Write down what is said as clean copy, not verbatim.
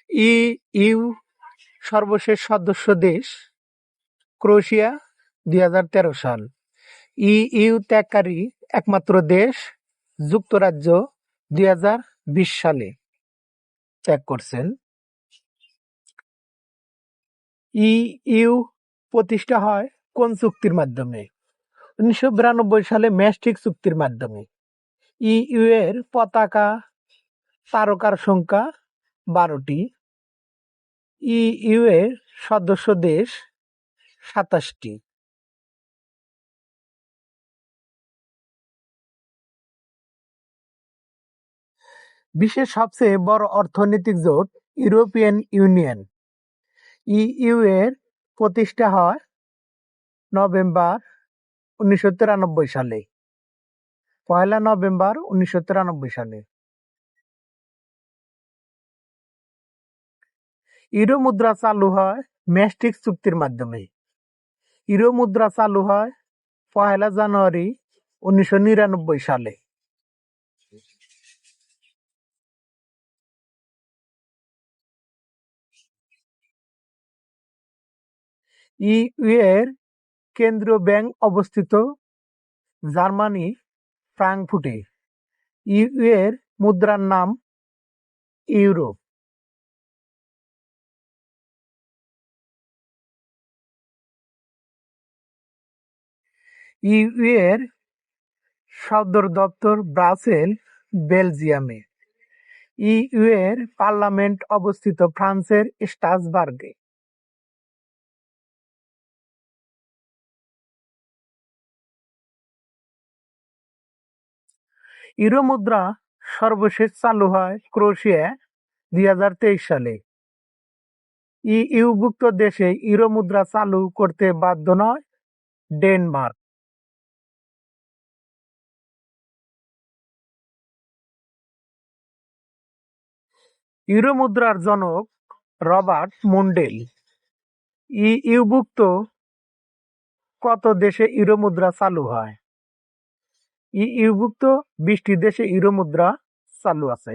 EU সর্বশেষ সদস্য দেশ ক্রোয়েশিয়া 2013 সাল। ইইউ ত্যাগকারী একমাত্র দেশ যুক্তরাজ্য 2020 সালে ত্যাগ করছেন। ইইউ প্রতিষ্ঠা হয় কোন চুক্তির মাধ্যমে? 1992 সালে ম্যাস্ট্রিক্ট চুক্তির মাধ্যমে। ইইউ এর পতাকা তারকার সংখ্যা 12টি। ইইউ এর সদস্য দেশ 27টি। বিশ্বের সবচেয়ে বড় অর্থনৈতিক জোট ইউরোপিয়ান ইউনিয়ন। ইইউ এর প্রতিষ্ঠা হয় নভেম্বর 1993 সালে। 1 নভেম্বর 1993 সালে। ইউরো মুদ্রা চালু হয় ম্যাস্ট্রিক্ট চুক্তির মাধ্যমে। ইউরো মুদ্রা চালু হয় 1 জানুয়ারি 1999 সালে। ইইউ এর কেন্দ্রীয় ব্যাংক অবস্থিত জার্মানি ফ্রাঙ্কফুর্টে। ইইউ এর মুদ্রার নাম ইউরো। ইইউ এর সদর দপ্তর ব্রাসেল, বেলজিয়ামে। ইইউ এর পার্লামেন্ট অবস্থিত ফ্রান্সের স্ট্রাসবার্গে। ইউরো মুদ্রা সর্বশেষ চালু হয় ক্রোয়েশিয়া 2023 সালে। ইইউভুক্ত দেশে ইউরো মুদ্রা চালু করতে বাধ্য নয় ডেনমার্ক। ইউরো মুদ্রার জনক রবার্ট মুন্ডেল। ইইউভুক্ত কত দেশে ইউরো মুদ্রা চালু হয়? ইইউভুক্ত 20টি দেশে ইউরো মুদ্রা চালু আছে।